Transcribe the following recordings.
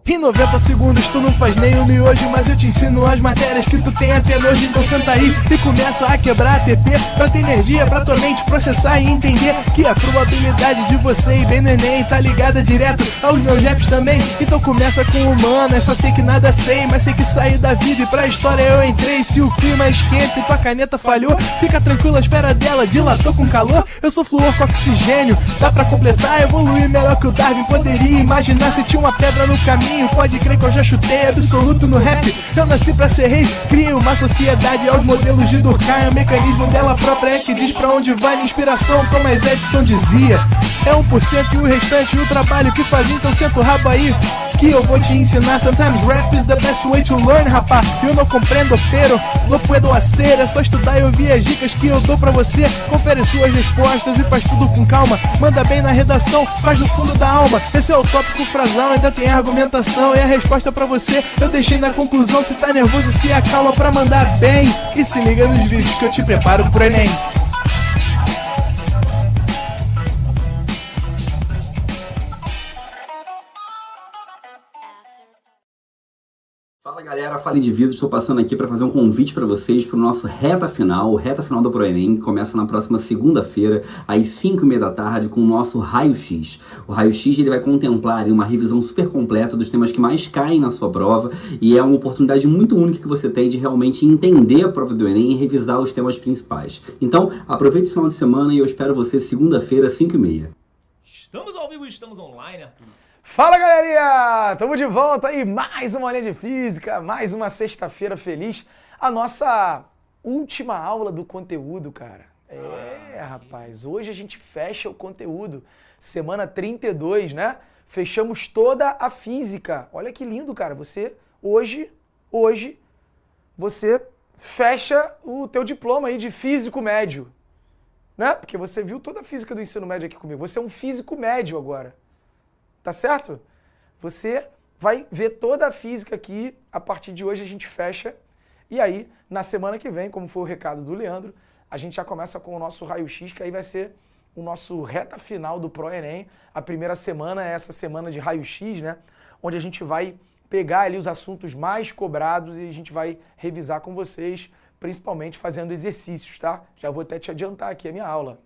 Em 90 segundos tu não faz nem um miojo, mas eu te ensino as matérias que tu tem até nojo. Então senta aí e começa a quebrar a TP pra ter energia pra tua mente processar e entender que a probabilidade de você ir bem no Enem tá ligada direto aos meus raps também. Então começa com humanas, só sei que nada sei, mas sei que saí da vida e pra história eu entrei. Se o clima esquenta e tua caneta falhou, fica tranquilo, a esfera dela dilatou com calor. Eu sou flúor com oxigênio, dá pra completar, evoluir melhor que o Darwin poderia imaginar. Se tinha uma pedra no caminho, pode crer que eu já chutei absoluto no rap. Eu nasci pra ser rei, criei uma sociedade aos modelos de Durkheim. O mecanismo dela própria é que diz pra onde vai minha inspiração. Thomas Edison dizia, é 1% e o restante o trabalho que faz. Então senta o rabo aí que eu vou te ensinar. Sometimes rap is the best way to learn, rapá. Eu não compreendo, pero não puedo hacer. É só estudar e ouvir as dicas que eu dou pra você. Confere suas respostas e faz tudo com calma. Manda bem na redação, faz no fundo da alma. Esse é o tópico frasal, ainda tem argumentação. E a resposta pra você eu deixei na conclusão. Se tá nervoso, se acalma pra mandar bem. E se liga nos vídeos que eu te preparo pro Enem. Fala galera, Fala Indivíduos, estou passando aqui para fazer um convite para vocês para o nosso reta final do ProEnem, que começa na próxima segunda-feira, às 5h30 da tarde, com o nosso Raio-X. O Raio-X ele vai contemplar uma revisão super completa dos temas que mais caem na sua prova e é uma oportunidade muito única que você tem de realmente entender a prova do Enem e revisar os temas principais. Então, aproveite o final de semana e eu espero você segunda-feira, 5h30. Estamos ao vivo e estamos online, Arthur. Fala galerinha, estamos de volta aí, mais uma aulinha de física, mais uma sexta-feira feliz, a nossa última aula do conteúdo, cara. Rapaz, hoje a gente fecha o conteúdo, semana 32, né? Fechamos toda a física, olha que lindo, cara, você, hoje, você fecha o teu diploma aí de físico médio, né? Porque você viu toda a física do ensino médio aqui comigo, você é um físico médio agora. Tá certo? Você vai ver toda a física aqui, a partir de hoje a gente fecha, e aí, na semana que vem, como foi o recado do Leandro, a gente já começa com o nosso raio-x, que aí vai ser o nosso reta final do ProEnem. A primeira semana é essa semana de raio-x, né? Onde a gente vai pegar ali os assuntos mais cobrados e a gente vai revisar com vocês, principalmente fazendo exercícios, tá? Já vou até te adiantar aqui a minha aula.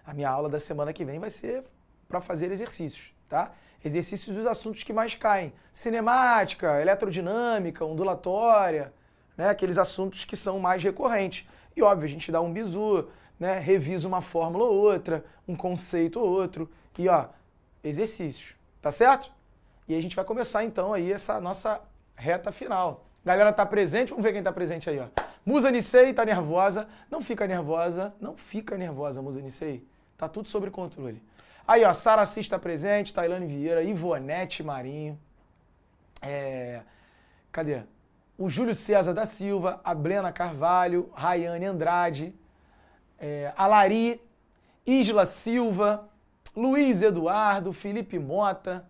A minha aula da semana que vem vai ser para fazer exercícios, tá? Exercícios dos assuntos que mais caem. Cinemática, eletrodinâmica, ondulatória, né? Aqueles assuntos que são mais recorrentes. E óbvio, a gente dá um bizu, né? Revisa uma fórmula ou outra, um conceito ou outro. E ó, exercícios, tá certo? E aí a gente vai começar então aí essa nossa reta final. Galera tá presente? Vamos ver quem tá presente aí, ó. Musa Nisei tá nervosa. Não fica nervosa, Musa Nisei. Tá tudo sob controle. Aí, ó, Sara Assis está presente, Tailane Vieira, Ivonete Marinho, cadê? O Júlio César da Silva, a Blena Carvalho, Rayane Andrade, a Lari, Isla Silva, Luiz Eduardo, Felipe Mota,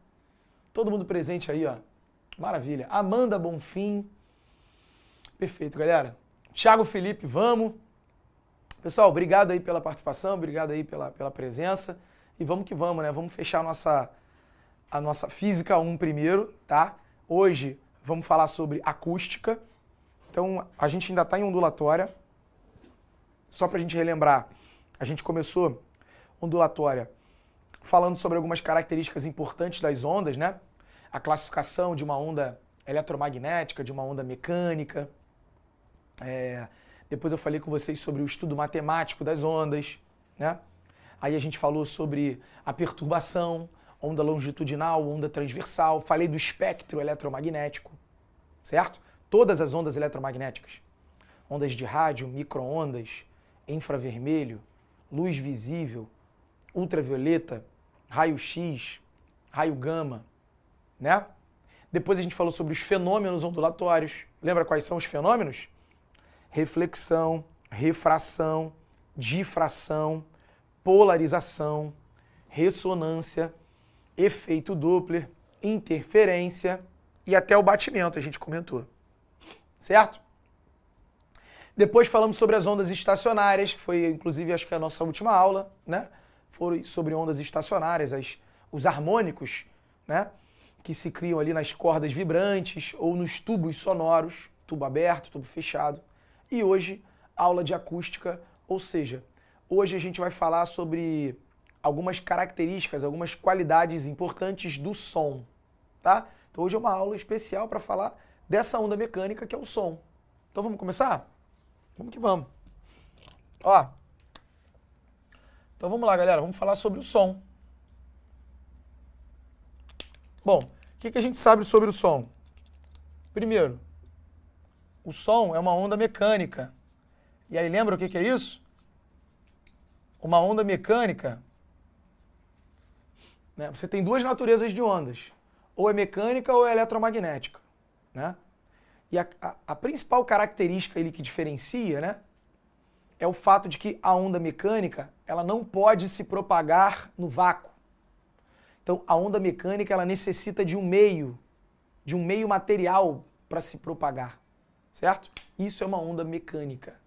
todo mundo presente aí, ó. Maravilha. Amanda Bonfim. Perfeito, galera. Thiago Felipe, vamos. Pessoal, obrigado aí pela participação, obrigado aí pela presença. E vamos que vamos, né? Vamos fechar a nossa Física 1 primeiro, tá? Hoje vamos falar sobre acústica. Então, a gente ainda está em ondulatória. Só para a gente relembrar, a gente começou ondulatória falando sobre algumas características importantes das ondas, né? A classificação de uma onda eletromagnética, de uma onda mecânica. Depois eu falei com vocês sobre o estudo matemático das ondas, né? Aí a gente falou sobre a perturbação, onda longitudinal, onda transversal. Falei do espectro eletromagnético, certo? Todas as ondas eletromagnéticas. Ondas de rádio, micro-ondas, infravermelho, luz visível, ultravioleta, raio-x, raio gama, né? Depois a gente falou sobre os fenômenos ondulatórios. Lembra quais são os fenômenos? Reflexão, refração, difração, polarização, ressonância, efeito Doppler, interferência e até o batimento, a gente comentou. Certo? Depois falamos sobre as ondas estacionárias, que foi inclusive acho que a nossa última aula, né? Foi sobre ondas estacionárias, os harmônicos, né? Que se criam ali nas cordas vibrantes ou nos tubos sonoros, tubo aberto, tubo fechado. E hoje, aula de acústica, ou seja, hoje a gente vai falar sobre algumas características, algumas qualidades importantes do som, tá? Então hoje é uma aula especial para falar dessa onda mecânica que é o som. Então vamos começar? Vamos que vamos. Ó, então vamos lá, galera, vamos falar sobre o som. Bom, o que a gente sabe sobre o som? Primeiro, o som é uma onda mecânica. E aí lembra o que é isso? Uma onda mecânica, né? Você tem duas naturezas de ondas. Ou é mecânica ou é eletromagnética, né? E a principal característica ele que diferencia, né, é o fato de que a onda mecânica ela não pode se propagar no vácuo. Então, a onda mecânica ela necessita de um meio material para se propagar, certo? Isso é uma onda mecânica.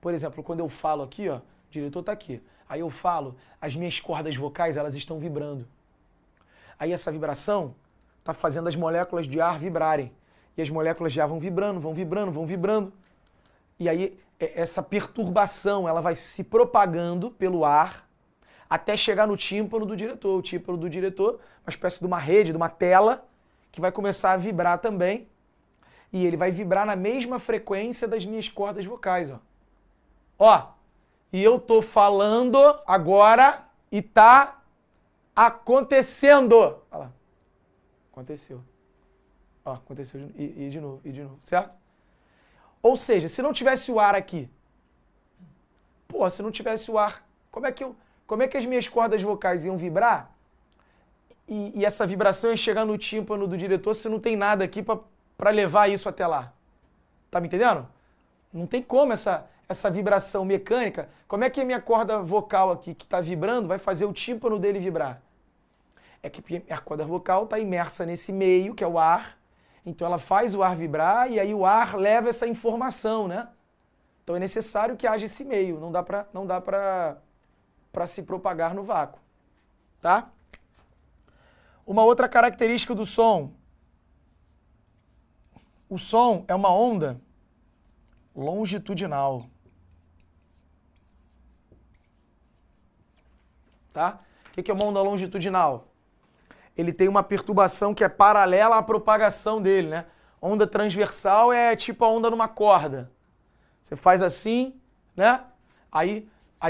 Por exemplo, quando eu falo aqui, ó, o diretor está aqui, aí eu falo, as minhas cordas vocais elas estão vibrando. Aí essa vibração está fazendo as moléculas de ar vibrarem. E as moléculas de ar vão vibrando, vão vibrando, vão vibrando. E aí essa perturbação ela vai se propagando pelo ar até chegar no tímpano do diretor. O tímpano do diretor, uma espécie de uma rede, de uma tela, que vai começar a vibrar também. E ele vai vibrar na mesma frequência das minhas cordas vocais, ó. Ó, e eu tô falando agora e tá acontecendo. Olha lá. Aconteceu. Ó, aconteceu e de novo, certo? Ou seja, se não tivesse o ar aqui, pô, se não tivesse o ar, como é que as minhas cordas vocais iam vibrar? E essa vibração ia chegar no tímpano do diretor se não tem nada aqui para levar isso até lá. Tá me entendendo? Não tem como essa vibração mecânica. Como é que a minha corda vocal aqui que está vibrando vai fazer o tímpano dele vibrar? É que a corda vocal está imersa nesse meio, que é o ar, então ela faz o ar vibrar e aí o ar leva essa informação, né? Então é necessário que haja esse meio, não dá para se propagar no vácuo, tá? Uma outra característica do som. O som é uma onda longitudinal. Tá? O que é uma onda longitudinal? Ele tem uma perturbação que é paralela à propagação dele, né? Onda transversal é tipo a onda numa corda. Você faz assim, né? Aí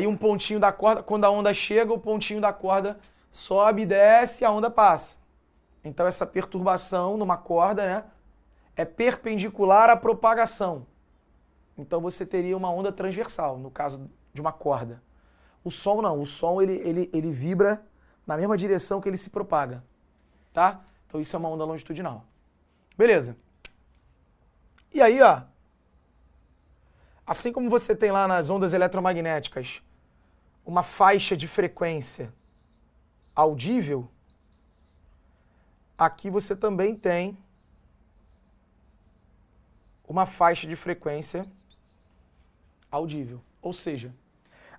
um pontinho da corda, quando a onda chega, o pontinho da corda sobe, desce e a onda passa. Então essa perturbação numa corda, né, é perpendicular à propagação. Então você teria uma onda transversal, no caso de uma corda. O som não, o som ele vibra na mesma direção que ele se propaga. Tá? Então isso é uma onda longitudinal. Beleza. E aí, ó, assim como você tem lá nas ondas eletromagnéticas uma faixa de frequência audível, aqui você também tem uma faixa de frequência audível. Ou seja,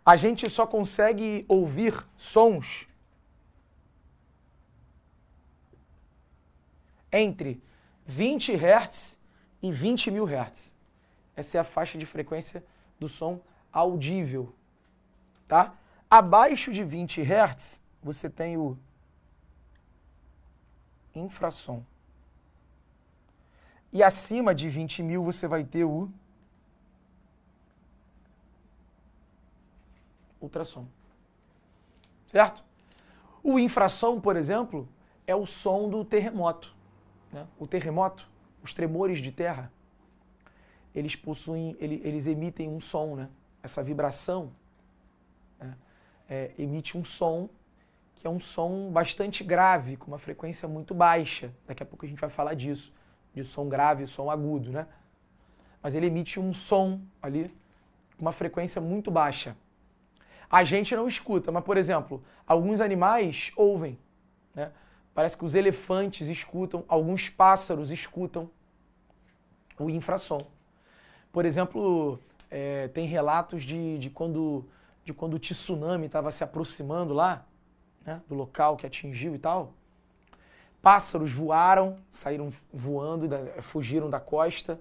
a gente só consegue ouvir sons entre 20 Hz e 20 mil Hz. Essa é a faixa de frequência do som audível. Tá? Abaixo de 20 Hz, você tem o infrassom. E acima de 20 mil, você vai ter o ultrassom. Certo? O infrassom, por exemplo, é o som do terremoto. Né? O terremoto, os tremores de terra, eles emitem um som, né? Essa vibração, né, emite um som que é um som bastante grave, com uma frequência muito baixa. Daqui a pouco a gente vai falar disso, de som grave e som agudo, né? Mas ele emite um som ali, com uma frequência muito baixa. A gente não escuta, mas, por exemplo, alguns animais ouvem, né? Parece que os elefantes escutam, alguns pássaros escutam o infrassom. Por exemplo, tem relatos de quando o tsunami estava se aproximando lá, né, do local que atingiu e tal. Pássaros voaram, saíram voando, fugiram da costa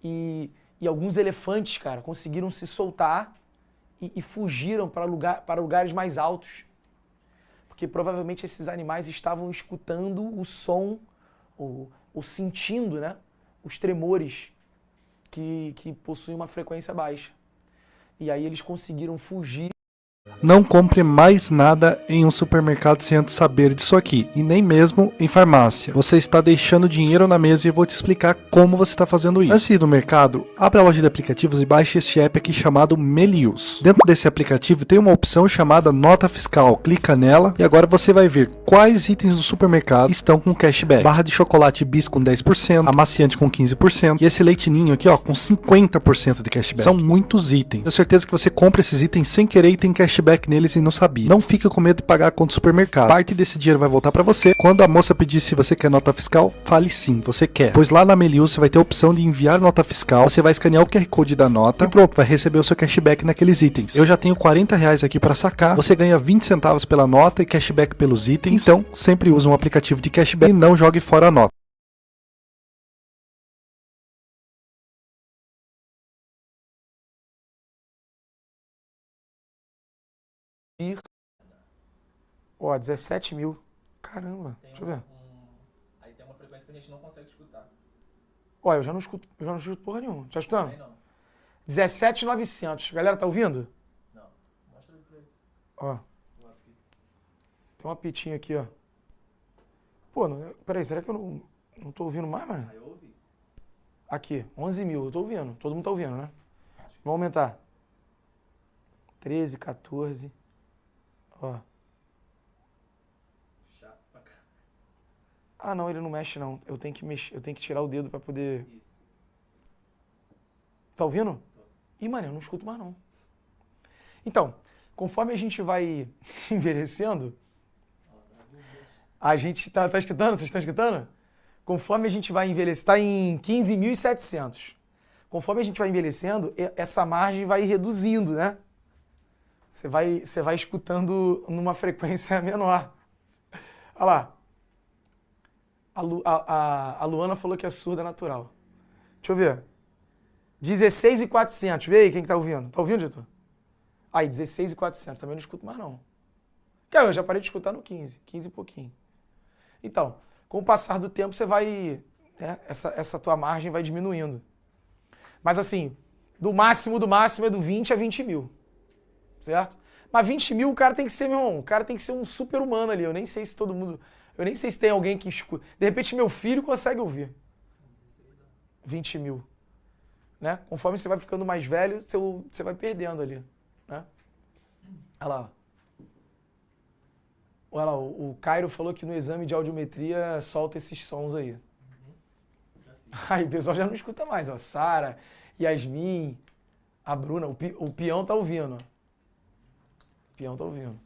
e alguns elefantes, cara, conseguiram se soltar e fugiram para lugares mais altos. Porque provavelmente esses animais estavam escutando o som, ou sentindo, né, os tremores que possuem uma frequência baixa. E aí eles conseguiram fugir. Não compre mais nada em um supermercado sem antes saber disso aqui, e nem mesmo em farmácia. Você está deixando dinheiro na mesa e eu vou te explicar como você está fazendo isso. Antes de ir no mercado, abre a loja de aplicativos e baixe este app aqui chamado Melius. Dentro desse aplicativo tem uma opção chamada Nota Fiscal. Clica nela e agora você vai ver quais itens do supermercado estão com cashback. Barra de chocolate bis com 10%, amaciante com 15% e esse leite ninho aqui, ó, com 50% de cashback. São muitos itens. Tenho certeza que você compra esses itens sem querer e tem cashback neles e não sabia. Não fique com medo de pagar a conta do supermercado. Parte desse dinheiro vai voltar para você. Quando a moça pedir se você quer nota fiscal, fale sim, você quer. Pois lá na Melius você vai ter a opção de enviar nota fiscal. Você vai escanear o QR Code da nota e pronto, vai receber o seu cashback naqueles itens. Eu já tenho R$40 aqui para sacar. Você ganha 20 centavos pela nota e cashback pelos itens. Então, sempre use um aplicativo de cashback e não jogue fora a nota. Ó, 17 mil. Caramba, deixa eu ver. Aí tem uma frequência que a gente não consegue escutar. Ó, eu já não escuto porra nenhuma. Tá escutando? Aí não. 17.900. Galera, tá ouvindo? Não. Mostra aí pra ele. Ó, O apito. tem um apitinho aqui, ó. Pô, peraí, será que eu não tô ouvindo mais, mano? Aí eu ouvi. Aqui, 11 mil, eu tô ouvindo. Todo mundo tá ouvindo, né? Vamos aumentar. 13, 14. Ó. Chato pra cá. Ah, não, ele não mexe, não. Eu tenho que mexer, eu tenho que tirar o dedo pra poder... Isso. Tá ouvindo? Ih, mano, eu não escuto mais, não. Então, conforme a gente vai envelhecendo, a gente... Tá escutando? Vocês estão escutando? Conforme a gente vai envelhecer, tá em 15.700. Conforme a gente vai envelhecendo, essa margem vai reduzindo, né? Você vai escutando numa frequência menor. Olha lá. A Luana falou que é surda natural. Deixa eu ver. 16.400. Vê aí quem que tá ouvindo. Tá ouvindo, diretor? Aí, 16.400. Também não escuto mais, não. Cara, eu já parei de escutar no 15. 15 e pouquinho. Então, com o passar do tempo, você vai... Né, essa tua margem vai diminuindo. Mas assim, do máximo é do 20 a 20 mil. Certo? Mas 20 mil o cara tem que ser, meu irmão, o cara tem que ser um super humano ali. Eu nem sei se todo mundo... Eu nem sei se tem alguém que escuta. De repente meu filho consegue ouvir. 20 mil. Né? Conforme você vai ficando mais velho, você vai perdendo ali. Né? Olha lá. Olha lá, o Cairo falou que no exame de audiometria solta esses sons aí. Aí o pessoal já não escuta mais, ó. Sara, Yasmin, a Bruna, o peão tá ouvindo, ó. O peão tá ouvindo.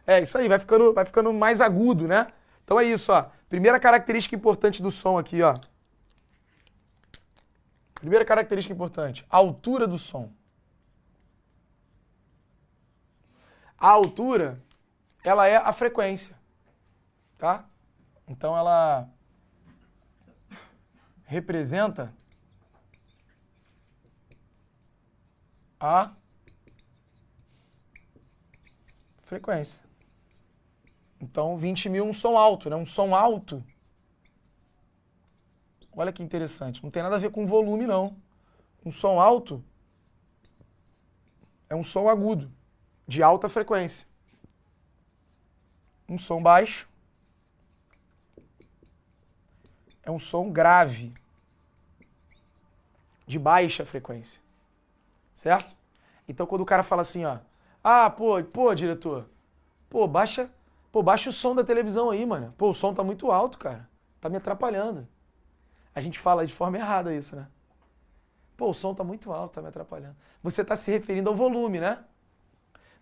É isso aí, vai ficando mais agudo, né? Então é isso, ó. Primeira característica importante do som aqui, ó. Primeira característica importante, a altura do som. A altura, ela é a frequência, tá? Então ela representa a frequência. Então 20 mil é um som alto, né? Um som alto. Olha que interessante. Não tem nada a ver com volume, não. Um som alto é um som agudo, de alta frequência. Um som baixo é um som grave, de baixa frequência. Certo? Então quando o cara fala assim, ó, ah, pô, diretor, baixa o som da televisão aí, mano. Pô, o som tá muito alto, cara. Tá me atrapalhando. A gente fala de forma errada isso, né? Pô, o som tá muito alto, tá me atrapalhando. Você tá se referindo ao volume, né?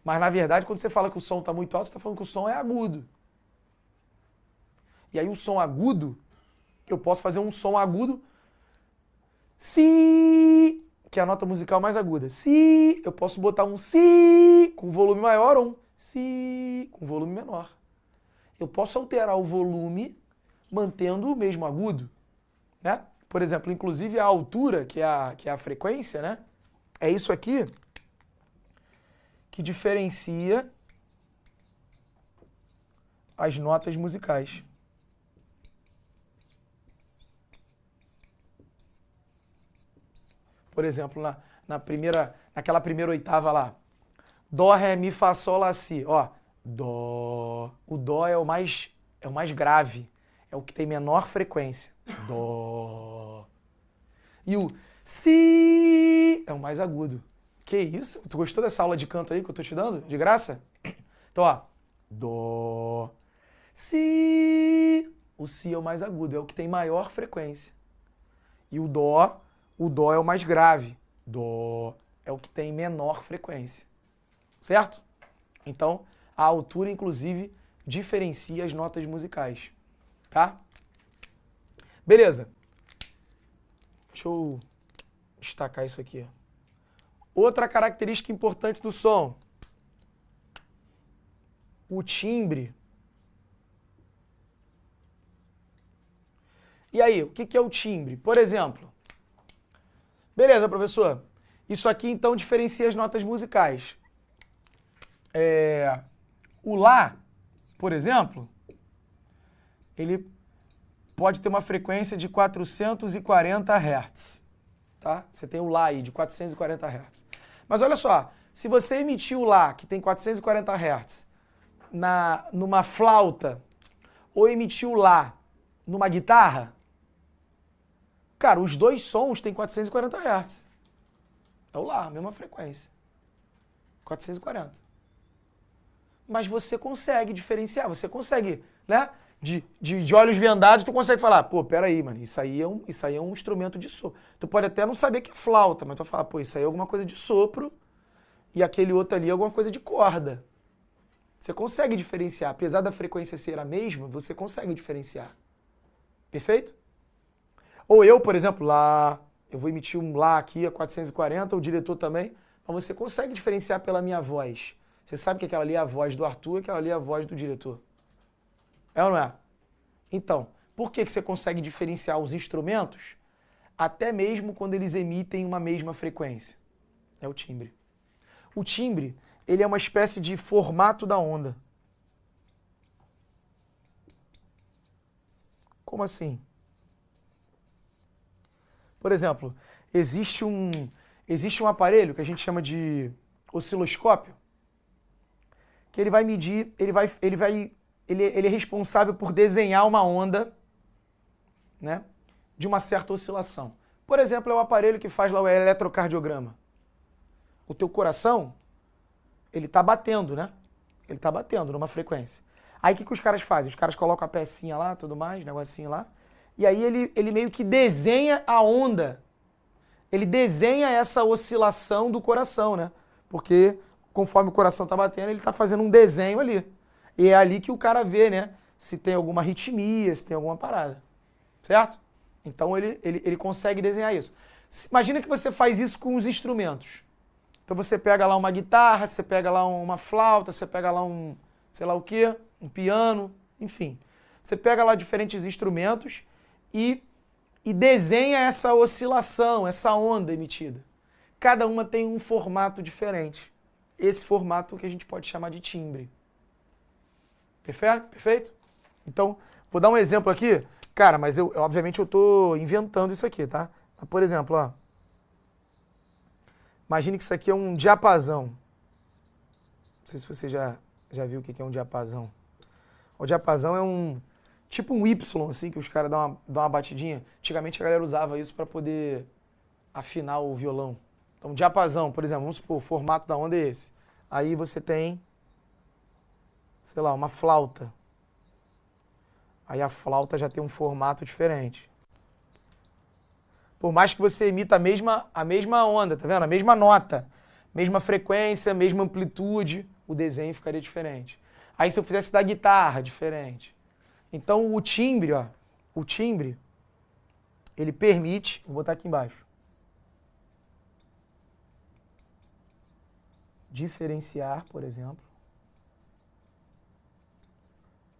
Mas na verdade, quando você fala que o som tá muito alto, você tá falando que o som é agudo. E aí o som agudo, eu posso fazer um som agudo. Se que é a nota musical mais aguda. Si, eu posso botar um si com volume maior ou um si com volume menor. Eu posso alterar o volume mantendo o mesmo agudo, né? Por exemplo, inclusive a altura, que é a frequência, né? É isso aqui que diferencia as notas musicais. Por exemplo, naquela primeira oitava lá, Dó, Ré, Mi, Fá, Sol, Lá, Si. Ó, Dó. O Dó é o mais grave, é o que tem menor frequência. Dó. E o Si é o mais agudo. Que isso? Tu gostou dessa aula de canto aí que eu tô te dando? De graça? Então, ó, Dó. Si. O Si é o mais agudo, é o que tem maior frequência. E o Dó é o mais grave. Dó é o que tem menor frequência. Certo? Então, a altura, inclusive, diferencia as notas musicais. Tá? Beleza. Deixa eu destacar isso aqui. Outra característica importante do som. O timbre. E aí, o que é o timbre? Por exemplo, beleza, professor. Isso aqui, então, diferencia as notas musicais. O Lá, por exemplo, ele pode ter uma frequência de 440 Hz. Tá? Você tem o Lá aí, de 440 Hz. Mas olha só, se você emitir o Lá, que tem 440 Hz, numa flauta, ou emitir o Lá numa guitarra, cara, os dois sons têm 440 Hz. É o Lá, a mesma frequência. 440. Mas você consegue diferenciar, você consegue, né? De olhos vendados, tu consegue falar, pô, peraí, mano, isso aí é um instrumento de sopro. Tu pode até não saber que é flauta, mas tu vai falar, pô, isso aí é alguma coisa de sopro e aquele outro ali é alguma coisa de corda. Você consegue diferenciar, apesar da frequência ser a mesma, você consegue diferenciar. Perfeito? Ou eu, por exemplo, Lá, eu vou emitir um Lá aqui a 440, o diretor também, mas você consegue diferenciar pela minha voz. Você sabe que aquela ali é a voz do Arthur, aquela ali é a voz do diretor. É ou não é? Então, por que você consegue diferenciar os instrumentos até mesmo quando eles emitem uma mesma frequência? É o timbre. O timbre, ele é uma espécie de formato da onda. Como assim? Por exemplo, existe um aparelho que a gente chama de osciloscópio, que ele vai medir, ele é responsável por desenhar uma onda, né, de uma certa oscilação. Por exemplo, é o aparelho que faz lá o eletrocardiograma. O teu coração, ele está batendo, né? Ele está batendo numa frequência. Aí o que os caras fazem? Os caras colocam a pecinha lá, tudo mais, negocinho lá, e aí ele meio que desenha a onda. Ele desenha essa oscilação do coração, né? Porque conforme o coração está batendo, ele está fazendo um desenho ali. E é ali que o cara vê, né? Se tem alguma arritmia, se tem alguma parada. Certo? Então ele consegue desenhar isso. Imagina que você faz isso com os instrumentos. Então você pega lá uma guitarra, você pega lá uma flauta, você pega lá um, sei lá o quê, um piano, enfim. Você pega lá diferentes instrumentos e desenha essa oscilação, essa onda emitida. Cada uma tem um formato diferente. Esse formato que a gente pode chamar de timbre. Perfeito? Perfeito? Então, vou dar um exemplo aqui. Cara, mas obviamente eu tô inventando isso aqui, tá? Por exemplo, ó. Imagine que isso aqui é um diapasão. Não sei se você já viu o que é um diapasão. O diapasão é tipo um Y, assim, que os caras dão uma batidinha. Antigamente a galera usava isso para poder afinar o violão. Então, diapasão, por exemplo, vamos supor, o formato da onda é esse. Aí você tem, sei lá, uma flauta. Aí a flauta já tem um formato diferente. Por mais que você emita a mesma onda, tá vendo? A mesma nota, mesma frequência, mesma amplitude, o desenho ficaria diferente. Aí se eu fizesse da guitarra, diferente. Então o timbre, ó, ele permite, vou botar aqui embaixo. diferenciar, por exemplo,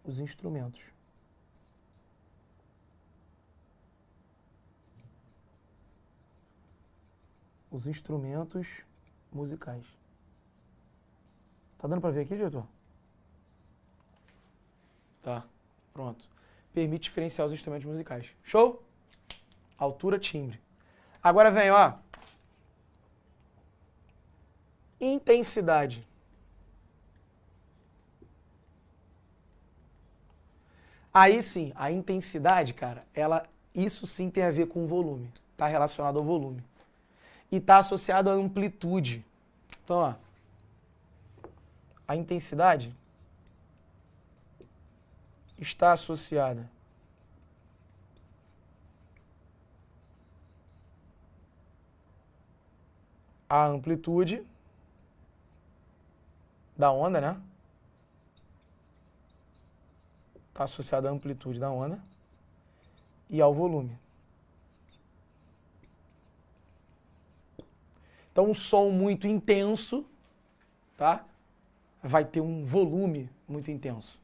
os instrumentos. Os instrumentos musicais. Tá dando para ver aqui, diretor? Tá, pronto. Permite diferenciar os instrumentos musicais. Show? Altura, timbre. Agora vem, ó. Intensidade. Aí sim, a intensidade, cara, isso sim tem a ver com o volume. Tá relacionado ao volume. E tá associado à amplitude. Então, ó. A intensidade está associada à amplitude da onda, né? Está associada à amplitude da onda e ao volume. Então, um som muito intenso, tá? Vai ter um volume muito intenso.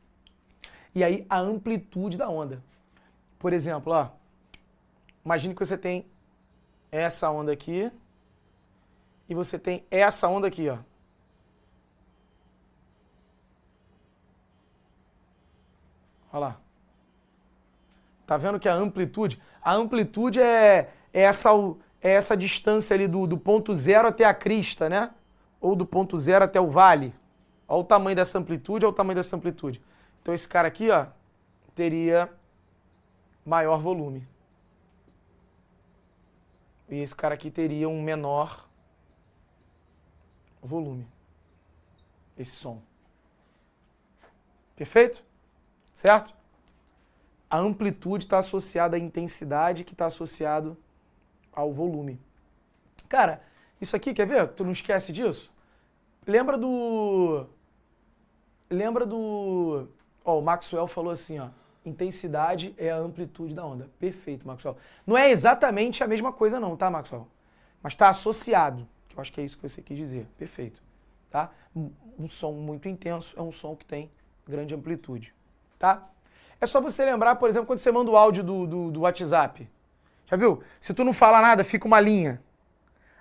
E aí, a amplitude da onda. Por exemplo, ó, imagine que você tem essa onda aqui e você tem essa onda aqui, ó. Olha lá. Tá vendo que a amplitude é essa distância ali do ponto zero até a crista, né? Ou do ponto zero até o vale. Olha o tamanho dessa amplitude, olha o tamanho dessa amplitude. Então esse cara aqui, ó, teria maior volume. E esse cara aqui teria um menor volume. Esse som. Perfeito? Certo? A amplitude está associada à intensidade, que está associado ao volume. Cara, isso aqui, quer ver? Tu não esquece disso? Lembra do... Ó, o Maxwell falou assim, ó. Intensidade é a amplitude da onda. Perfeito, Maxwell. Não é exatamente a mesma coisa não, tá, Maxwell? Mas está associado. Eu acho que é isso que você quis dizer. Perfeito. Tá? Um som muito intenso é um som que tem grande amplitude. Tá? É só você lembrar, por exemplo, quando você manda o áudio do WhatsApp. Já viu? Se tu não fala nada, fica uma linha.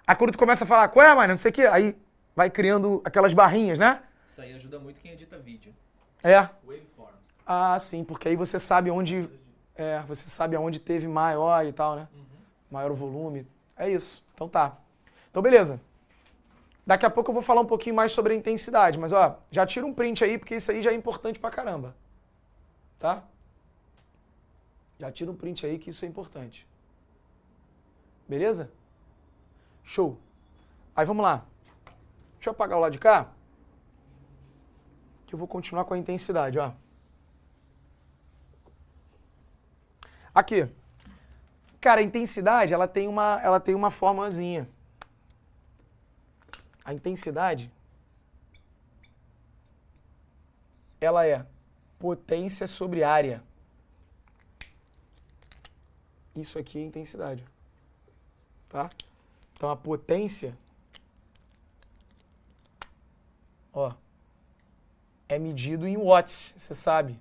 Aí quando tu começa a falar, qual é, mano? Não sei o quê, aí vai criando aquelas barrinhas, né? Isso aí ajuda muito quem edita vídeo. É. Waveform. Ah, sim, porque aí você sabe onde... você sabe aonde teve maior e tal, né? Maior o volume. É isso. Então tá. Então beleza. Daqui a pouco eu vou falar um pouquinho mais sobre a intensidade, mas ó, já tira um print aí, porque isso aí já é importante pra caramba. Tá? Já tira um print aí que isso é importante. Beleza? Show. Aí vamos lá. Deixa eu apagar o lado de cá. Que eu vou continuar com a intensidade, ó. Aqui. Cara, a intensidade, ela tem uma formazinha. A intensidade, ela é potência sobre área. Isso aqui é intensidade. Tá? Então a potência, ó, é medido em watts, você sabe.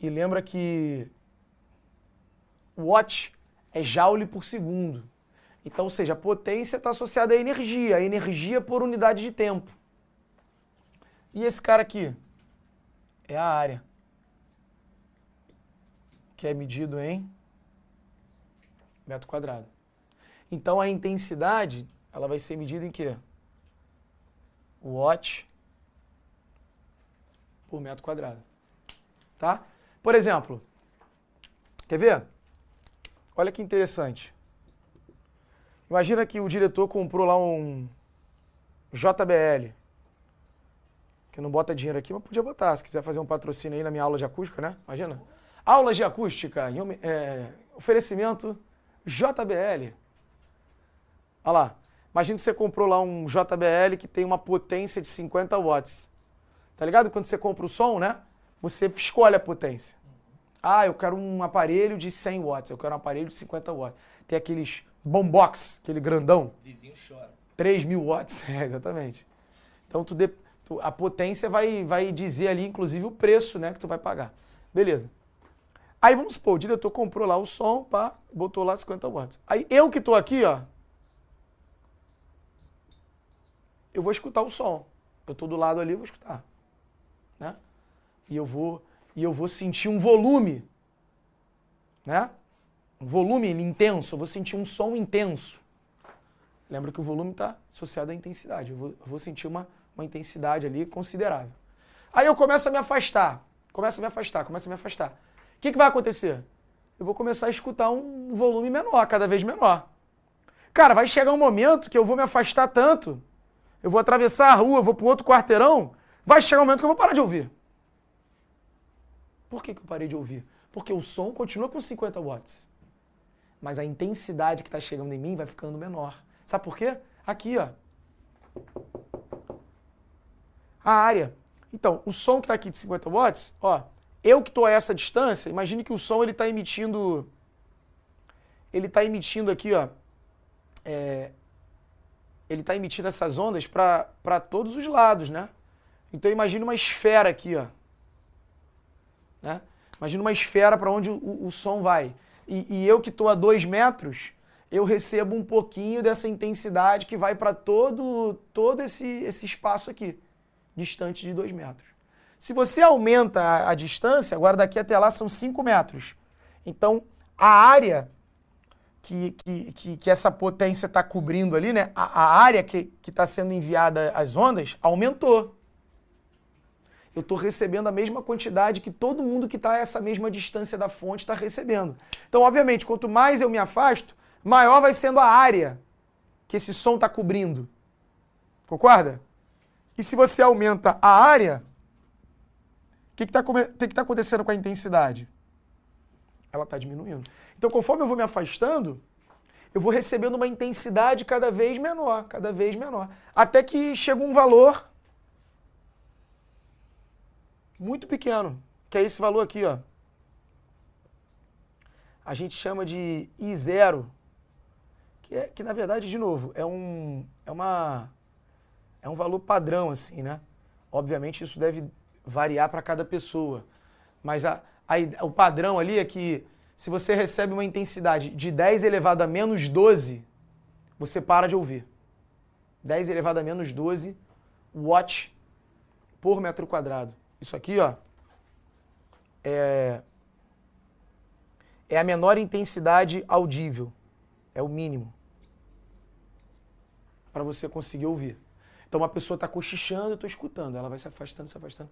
E lembra que watt é joule por segundo. Então, ou seja, a potência está associada à energia por unidade de tempo. E esse cara aqui é a área, que é medido em metro quadrado. Então, a intensidade, ela vai ser medida em quê? Watt por metro quadrado. Tá? Por exemplo, quer ver? Olha que interessante. Imagina que o diretor comprou lá um JBL, que não bota dinheiro aqui, mas podia botar, se quiser fazer um patrocínio aí na minha aula de acústica, né? Imagina. Aulas de acústica, oferecimento JBL. Olha lá. Imagina que você comprou lá um JBL que tem uma potência de 50 watts. Tá ligado? Quando você compra o som, né? Você escolhe a potência. Ah, eu quero um aparelho de 100 watts, eu quero um aparelho de 50 watts. Tem aqueles boombox, aquele grandão. Vizinho chora. 3.000 watts, exatamente. Então a potência vai dizer ali, inclusive, o preço, né, que tu vai pagar. Beleza. Aí vamos supor, o diretor comprou lá o som, pá, botou lá 50 watts. Aí eu que tô aqui, ó, eu vou escutar o som. Eu tô do lado ali, eu vou escutar. Né? E eu vou sentir um volume, né? Um volume intenso, eu vou sentir um som intenso. Lembra que o volume está associado à intensidade. Eu vou sentir uma intensidade ali considerável. Aí eu começo a me afastar. Começo a me afastar. O que vai acontecer? Eu vou começar a escutar um volume menor, cada vez menor. Cara, vai chegar um momento que eu vou me afastar tanto, eu vou atravessar a rua, vou para o outro quarteirão, vai chegar um momento que eu vou parar de ouvir. Por que eu parei de ouvir? Porque o som continua com 50 watts. Mas a intensidade que está chegando em mim vai ficando menor. Sabe por quê? Aqui, ó. A área. Então, o som que está aqui de 50 watts, ó, eu que estou a essa distância, imagine que o som ele está emitindo aqui, ó, ele está emitindo essas ondas para todos os lados, né? Então imagine uma esfera aqui, ó. Né? Imagina uma esfera para onde o som vai. E eu que estou a 2 metros, eu recebo um pouquinho dessa intensidade que vai para todo esse espaço aqui, distante de 2 metros. Se você aumenta a distância, agora daqui até lá são 5 metros. Então, a área que essa potência está cobrindo ali, né? A área que está sendo enviada as ondas aumentou. Eu estou recebendo a mesma quantidade que todo mundo que está a essa mesma distância da fonte está recebendo. Então, obviamente, quanto mais eu me afasto, maior vai sendo a área que esse som está cobrindo. Concorda? E se você aumenta a área, o que está acontecendo com a intensidade? Ela está diminuindo. Então, conforme eu vou me afastando, eu vou recebendo uma intensidade cada vez menor, até que chega um valor muito pequeno, que é esse valor aqui, ó. A gente chama de I0, que na verdade, de novo, é um valor padrão, assim, né? Obviamente isso deve variar para cada pessoa, mas o padrão ali é que se você recebe uma intensidade de 10 elevado a menos 12, você para de ouvir. 10 elevado a menos 12 watt por metro quadrado. Isso aqui, ó, é a menor intensidade audível. É o mínimo para você conseguir ouvir. Então, uma pessoa está cochichando, eu estou escutando. Ela vai se afastando, se afastando.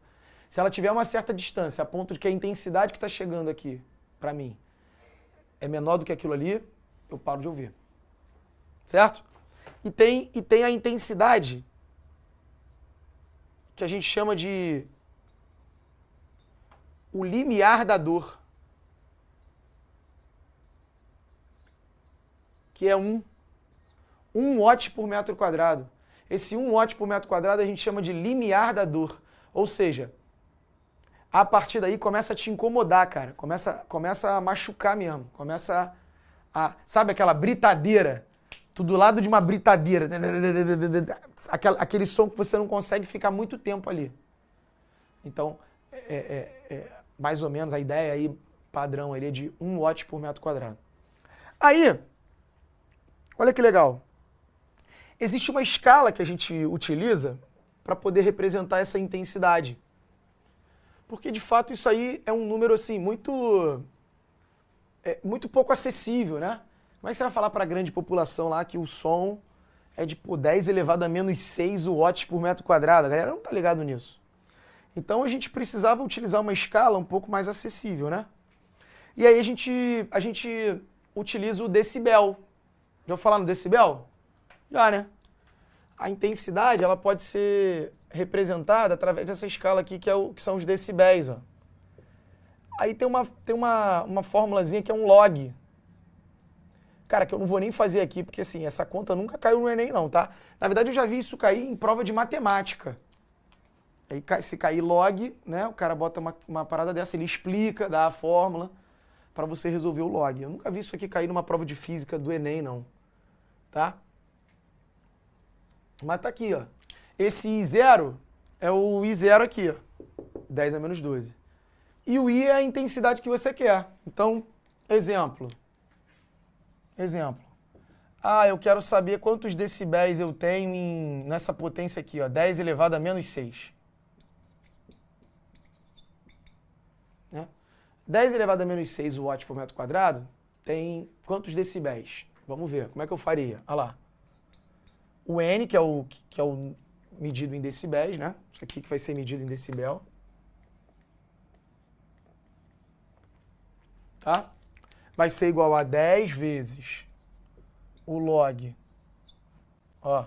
Se ela tiver uma certa distância, a ponto de que a intensidade que está chegando aqui, para mim, é menor do que aquilo ali, eu paro de ouvir. Certo? E tem a intensidade que a gente chama de o limiar da dor, que é 1 watt por metro quadrado. Esse 1 watt por metro quadrado a gente chama de limiar da dor. Ou seja, a partir daí começa a te incomodar, cara. Começa a machucar mesmo. Começa sabe aquela britadeira? Tu do lado de uma britadeira. Aquele som que você não consegue ficar muito tempo ali. Então, mais ou menos a ideia aí, padrão ali, é de 1 watt por metro quadrado. Aí, olha que legal. Existe uma escala que a gente utiliza para poder representar essa intensidade. Porque, de fato, isso aí é um número, assim, muito pouco acessível, né? Como é que você vai falar para a grande população lá que o som é de 10 elevado a menos 6 watts por metro quadrado? A galera não tá ligado nisso. Então, a gente precisava utilizar uma escala um pouco mais acessível, né? E aí a gente utiliza o decibel. Já vou falar no decibel? Já, né? A intensidade, ela pode ser representada através dessa escala aqui, que são os decibéis, ó. Aí tem uma formulazinha que é um log. Cara, que eu não vou nem fazer aqui, porque assim, essa conta nunca caiu no Enem não, tá? Na verdade, eu já vi isso cair em prova de matemática. Aí, se cair log, né, o cara bota uma parada dessa, ele explica, dá a fórmula para você resolver o log. Eu nunca vi isso aqui cair numa prova de física do Enem, não. Tá? Mas tá aqui, ó. Esse I0 é o I0 aqui, ó. 10 a menos 12. E o I é a intensidade que você quer. Então, exemplo. Ah, eu quero saber quantos decibéis eu tenho nessa potência aqui, ó. 10 elevado a menos 6. Né? 10 elevado a menos 6 watts por metro quadrado tem quantos decibéis? Vamos ver, como é que eu faria? Olha lá. O N, que é o medido em decibéis, né? Isso aqui que vai ser medido em decibel. Tá? Vai ser igual a 10 vezes o log, ó,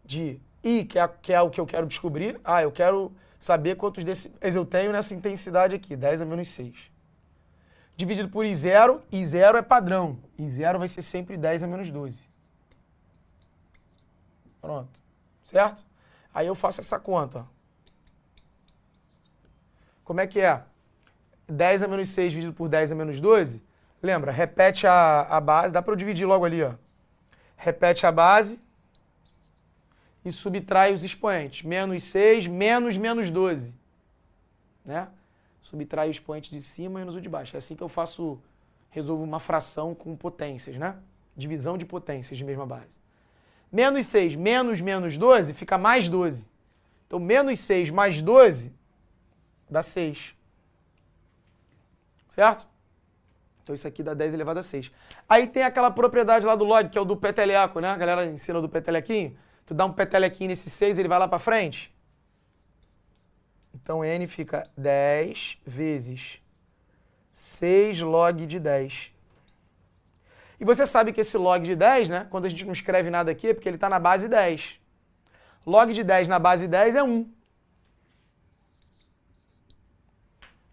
de I, que é o que eu quero descobrir. Ah, eu quero saber quantos decibéis eu tenho nessa intensidade aqui, 10 a menos 6. Dividido por I0, I0 é padrão. I0 vai ser sempre 10 a menos 12. Pronto. Certo? Aí eu faço essa conta, ó. Como é que é? 10 a menos 6 dividido por 10 a menos 12. Lembra, repete a base. Dá para eu dividir logo ali, ó. Repete a base e subtrai os expoentes. Menos 6, menos 12. Né? Subtrai o expoente de cima menos o de baixo. É assim que eu faço, resolvo uma fração com potências, né? Divisão de potências de mesma base. Menos 6 menos 12 fica mais 12. Então, menos 6 mais 12 dá 6. Certo? Então, isso aqui dá 10 elevado a 6. Aí tem aquela propriedade lá do log, que é o do peteleco, né? A galera ensina do petelequinho. Tu dá um petelequinho nesse 6, ele vai lá para frente. Então, N fica 10 vezes 6 log de 10. E você sabe que esse log de 10, né? Quando a gente não escreve nada aqui, é porque ele está na base 10. Log de 10 na base 10 é 1.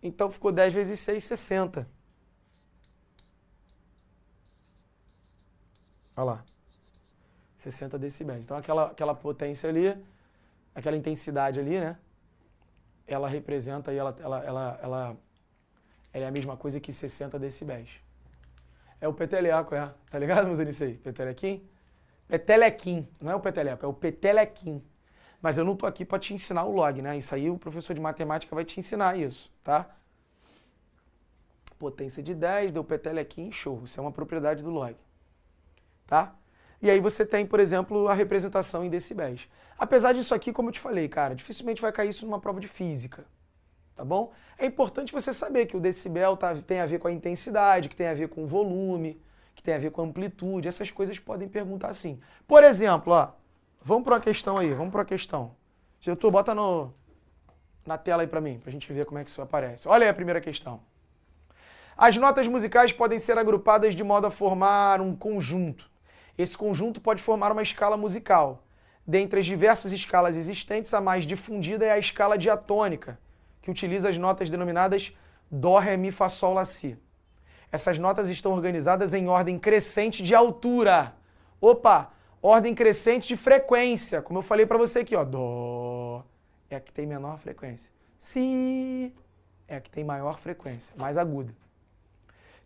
Então, ficou 10 vezes 6, 60. Olha lá. 60 decibéis. Então, aquela potência ali, aquela intensidade ali, né? Ela representa, e ela é a mesma coisa que 60 decibéis. É o peteleco, é. Tá ligado, meus aí? Petelequim? Petelequim. Não é o peteleco, é o petelequim. Mas eu não tô aqui para te ensinar o log, né? Isso aí o professor de matemática vai te ensinar isso, tá? Potência de 10, deu petelequim, show. Isso é uma propriedade do log. Tá? E aí você tem, por exemplo, a representação em decibéis. Apesar disso aqui, como eu te falei, cara, dificilmente vai cair isso numa prova de física. Tá bom? É importante você saber que o decibel tem a ver com a intensidade, que tem a ver com o volume, que tem a ver com a amplitude. Essas coisas podem perguntar assim. Por exemplo, ó, vamos para uma questão aí, Diretor, bota na tela aí para mim, pra gente ver como é que isso aparece. Olha aí a primeira questão. As notas musicais podem ser agrupadas de modo a formar um conjunto. Esse conjunto pode formar uma escala musical. Dentre as diversas escalas existentes, a mais difundida é a escala diatônica, que utiliza as notas denominadas Dó, Ré, Mi, Fá, Sol, Lá, Si. Essas notas estão organizadas em ordem crescente de altura. Opa! Ordem crescente de frequência. Como eu falei para você aqui, ó. Dó é a que tem menor frequência. Si é a que tem maior frequência, mais aguda.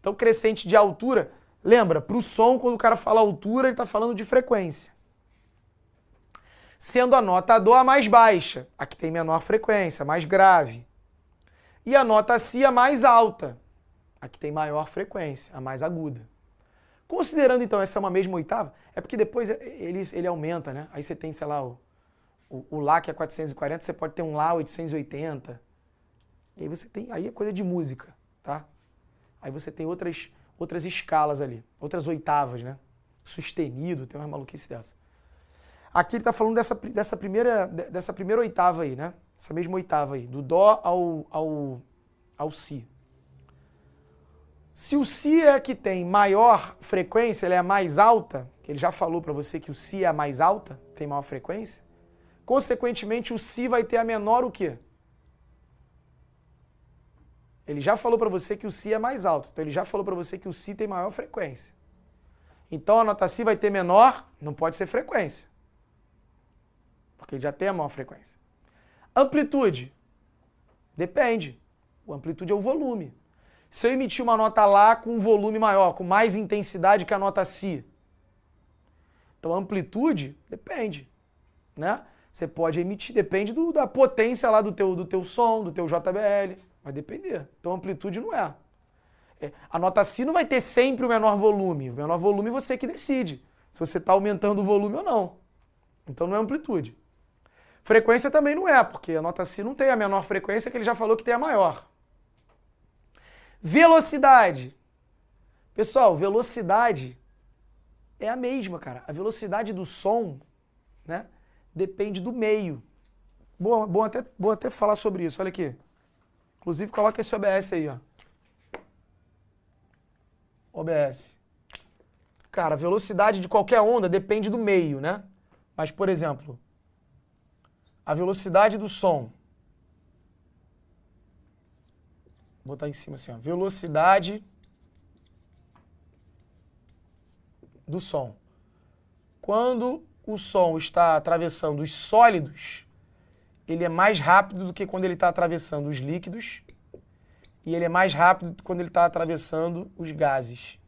Então, crescente de altura, lembra, para o som, quando o cara fala altura, ele está falando de frequência. Sendo a nota Dó a mais baixa, a que tem menor frequência, mais grave. E a nota Si a mais alta, a que tem maior frequência, a mais aguda. Considerando, então, essa é uma mesma oitava, é porque depois ele aumenta, né? Aí você tem, sei lá, o Lá, que é 440, você pode ter um Lá 880. E aí você tem, aí é coisa de música, tá? Aí você tem outras escalas ali, outras oitavas, né? Sustenido, tem uma maluquice dessa. Aqui ele está falando dessa primeira oitava aí, né? Essa mesma oitava aí, do Dó ao Si. Se o Si é a que tem maior frequência, ele é a mais alta, que ele já falou para você que o Si é a mais alta, tem maior frequência, consequentemente o Si vai ter a menor o quê? Ele já falou para você que o Si é mais alto, então ele já falou para você que o Si tem maior frequência. Então a nota Si vai ter menor, não pode ser frequência, porque ele já tem a maior frequência. Amplitude, depende, a amplitude é o volume. Se eu emitir uma nota Lá com um volume maior, com mais intensidade que a nota Si, Então a amplitude depende, né? Você pode emitir, depende da potência lá do teu som, do teu JBL, vai depender. Então a amplitude não é. A nota Si não vai ter sempre o menor volume. O menor volume você que decide, se você está aumentando o volume ou não. Então não é amplitude. Frequência também não é, porque a nota Si não tem a menor frequência, que ele já falou que tem a maior. Velocidade. Pessoal, velocidade é a mesma, cara. A velocidade do som, né, depende do meio. Bom até falar sobre isso, olha aqui. Inclusive, coloca esse OBS aí, ó. OBS. Cara, a velocidade de qualquer onda depende do meio, né? Mas, por exemplo, a velocidade do som. Vou botar em cima assim, ó. Velocidade do som. Quando o som está atravessando os sólidos, ele é mais rápido do que quando ele está atravessando os líquidos, e ele é mais rápido do que quando ele está atravessando os gases.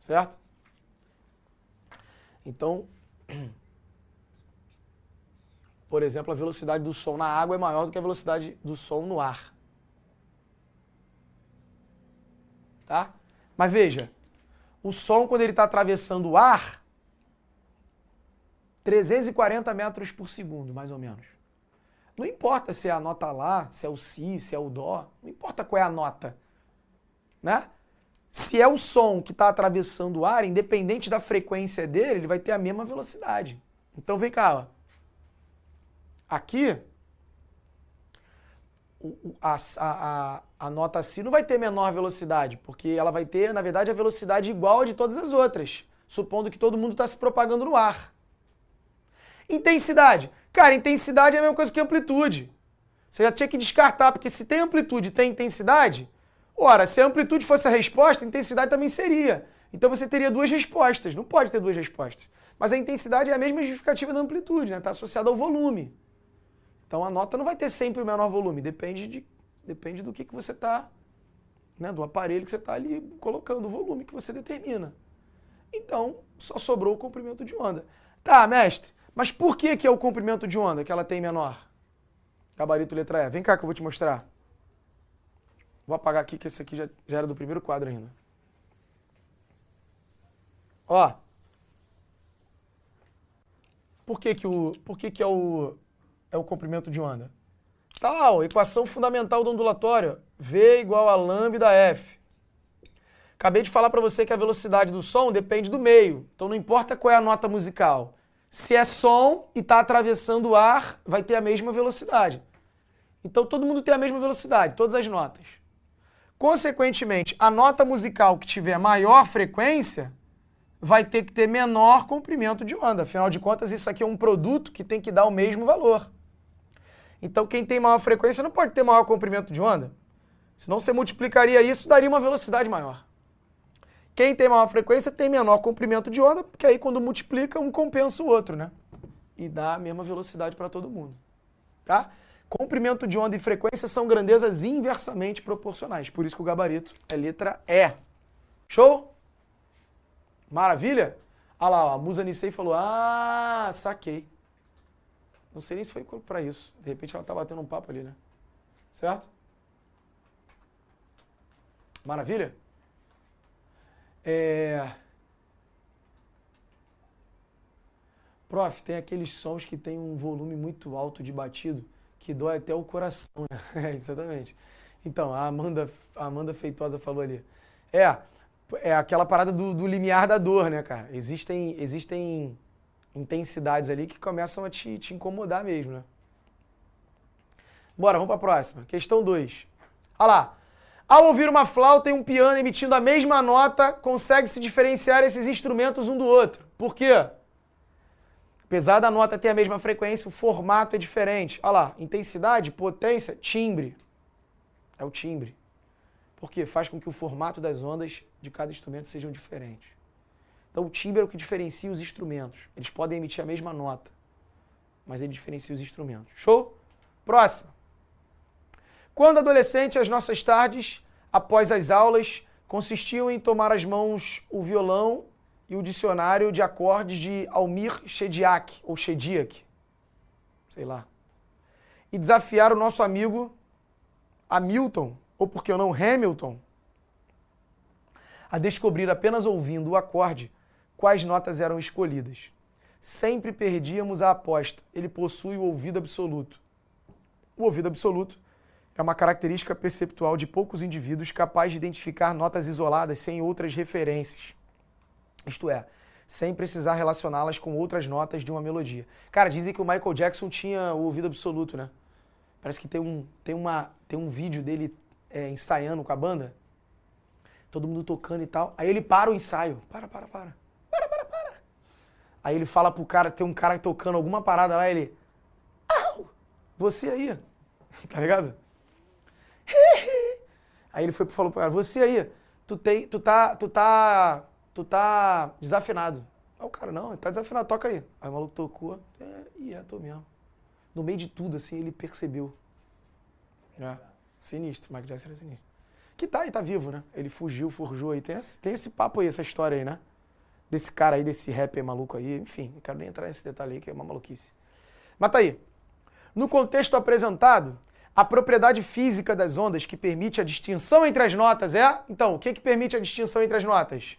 Certo? Então, por exemplo, a velocidade do som na água é maior do que a velocidade do som no ar. Tá? Mas veja, o som, quando ele está atravessando o ar, 340 metros por segundo, mais ou menos. Não importa se é a nota Lá, se é o Si, se é o Dó, não importa qual é a nota, né? Se é o som que está atravessando o ar, independente da frequência dele, ele vai ter a mesma velocidade. Então vem cá, ó. Aqui, a nota Si não vai ter menor velocidade, porque ela vai ter, na verdade, a velocidade igual a de todas as outras, supondo que todo mundo está se propagando no ar. Intensidade. Cara, intensidade é a mesma coisa que amplitude. Você já tinha que descartar, porque se tem amplitude e tem intensidade, ora, se a amplitude fosse a resposta, a intensidade também seria. Então você teria duas respostas, não pode ter duas respostas. Mas a intensidade é a mesma justificativa da amplitude, né? Está associada ao volume. Então a nota não vai ter sempre o menor volume, depende do que você está, né, do aparelho que você está ali colocando, o volume que você determina. Então só sobrou o comprimento de onda. Tá, mestre, mas por que é o comprimento de onda que ela tem menor? Gabarito letra E. Vem cá que eu vou te mostrar. Vou apagar aqui que esse aqui já era do primeiro quadro ainda. Ó. Por que é o comprimento de onda? Tá lá, ó, equação fundamental do ondulatório. V igual a lambda F. Acabei de falar para você que a velocidade do som depende do meio. Então não importa qual é a nota musical. Se é som e está atravessando o ar, vai ter a mesma velocidade. Então todo mundo tem a mesma velocidade, todas as notas. Consequentemente, a nota musical que tiver maior frequência vai ter que ter menor comprimento de onda. Afinal de contas, isso aqui é um produto que tem que dar o mesmo valor. Então quem tem maior frequência não pode ter maior comprimento de onda. Senão você multiplicaria isso, daria uma velocidade maior. Quem tem maior frequência tem menor comprimento de onda, porque aí quando multiplica, um compensa o outro, né? E dá a mesma velocidade para todo mundo. Tá? Comprimento de onda e frequência são grandezas inversamente proporcionais. Por isso que o gabarito é letra E. Show? Maravilha? Olha lá, ó, a Musa Nisei falou, ah, saquei. Não sei nem se foi para isso. De repente ela tá batendo um papo ali, né? Certo? Maravilha? Prof, tem aqueles sons que tem um volume muito alto de batido que dói até o coração, né? Exatamente. Então, a Amanda Feitosa falou ali. É aquela parada do limiar da dor, né, cara? Existem intensidades ali que começam a te incomodar mesmo, né? Bora, vamos para a próxima. Questão 2. Olha lá. Ao ouvir uma flauta e um piano emitindo a mesma nota, consegue-se diferenciar esses instrumentos um do outro. Por quê? Apesar da nota ter a mesma frequência, o formato é diferente. Olha lá, intensidade, potência, timbre. É o timbre. Por quê? Faz com que o formato das ondas de cada instrumento sejam diferentes. Então o timbre é o que diferencia os instrumentos. Eles podem emitir a mesma nota, mas ele diferencia os instrumentos. Show? Próximo. Quando adolescente, as nossas tardes, após as aulas, consistiam em tomar as mãos o violão e o dicionário de acordes de Almir Shediak, ou Shediak, sei lá, e desafiar o nosso amigo Hamilton, ou por que não Hamilton, a descobrir apenas ouvindo o acorde quais notas eram escolhidas. Sempre perdíamos a aposta. Ele possui o ouvido absoluto. O ouvido absoluto é uma característica perceptual de poucos indivíduos capaz de identificar notas isoladas sem outras referências. Isto é, sem precisar relacioná-las com outras notas de uma melodia. Cara, dizem que o Michael Jackson tinha o ouvido absoluto, né? Parece que tem um vídeo dele ensaiando com a banda. Todo mundo tocando e tal. Aí ele para o ensaio. Para. Aí ele fala pro cara, tem um cara tocando alguma parada lá, ele... Au! Você aí. Tá ligado? Aí ele falou pro cara, você aí, tu tá desafinado. Aí o cara, não, ele tá desafinado, toca aí. Aí o maluco tocou, tô mesmo. No meio de tudo, assim, ele percebeu. Sinistro, Michael Jackson era sinistro. Que tá aí, tá vivo, né? Ele fugiu, forjou aí. Tem esse papo aí, essa história aí, né? Desse cara aí, desse rapper maluco aí. Enfim, não quero nem entrar nesse detalhe aí, que é uma maluquice. Mas tá aí. No contexto apresentado, a propriedade física das ondas que permite a distinção entre as notas é... Então, o que permite a distinção entre as notas?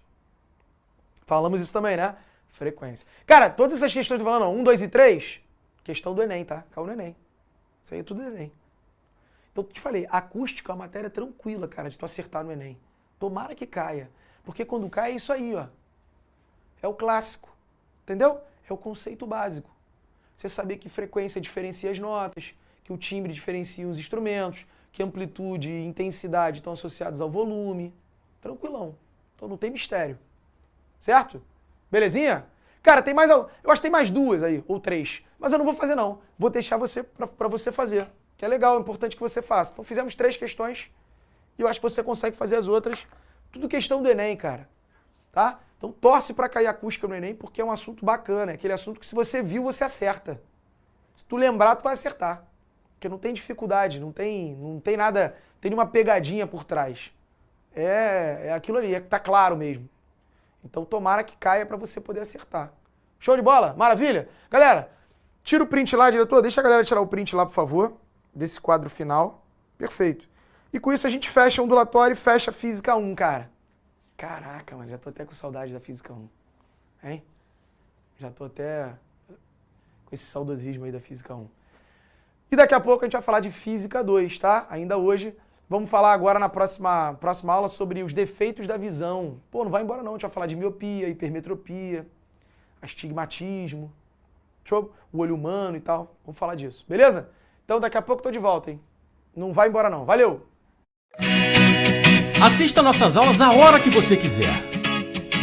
Falamos isso também, né? Frequência. Cara, todas essas questões que eu tô falando, 1, 2 e 3, questão do Enem, tá? Caiu no Enem. Isso aí é tudo do Enem. Então, eu te falei, acústica é uma matéria tranquila, cara, de tu acertar no Enem. Tomara que caia. Porque quando cai é isso aí, ó. É o clássico. Entendeu? É o conceito básico. Você saber que frequência diferencia as notas, que o timbre diferencia os instrumentos, que amplitude e intensidade estão associados ao volume. Tranquilão. Então não tem mistério. Certo? Belezinha? Cara, tem mais... Eu acho que tem mais 2 aí, ou 3. Mas eu não vou fazer não. Vou deixar você para você fazer. Que é legal, é importante que você faça. Então fizemos 3 questões e eu acho que você consegue fazer as outras. Tudo questão do Enem, cara. Tá? Então torce para cair acústica no Enem porque é um assunto bacana. É aquele assunto que se você viu, você acerta. Se tu lembrar, tu vai acertar. Porque não tem dificuldade, não tem nada, não tem nenhuma pegadinha por trás. É aquilo ali, tá claro mesmo. Então tomara que caia para você poder acertar. Show de bola? Maravilha? Galera, tira o print lá, diretor. Deixa a galera tirar o print lá, por favor, desse quadro final. Perfeito. E com isso a gente fecha ondulatório e fecha Física 1, cara. Caraca, mano, já tô até com saudade da Física 1. Hein? Já tô até com esse saudosismo aí da Física 1. E daqui a pouco a gente vai falar de Física 2, tá? Ainda hoje. Vamos falar agora na próxima aula sobre os defeitos da visão. Pô, não vai embora não, a gente vai falar de miopia, hipermetropia, astigmatismo, show? O olho humano e tal. Vamos falar disso, beleza? Então daqui a pouco tô de volta, hein? Não vai embora não. Valeu! Assista nossas aulas a hora que você quiser.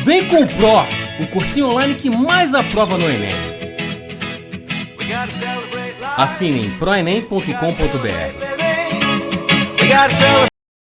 Vem com o Pro, o cursinho online que mais aprova no Enem. Assine em proenem.com.br.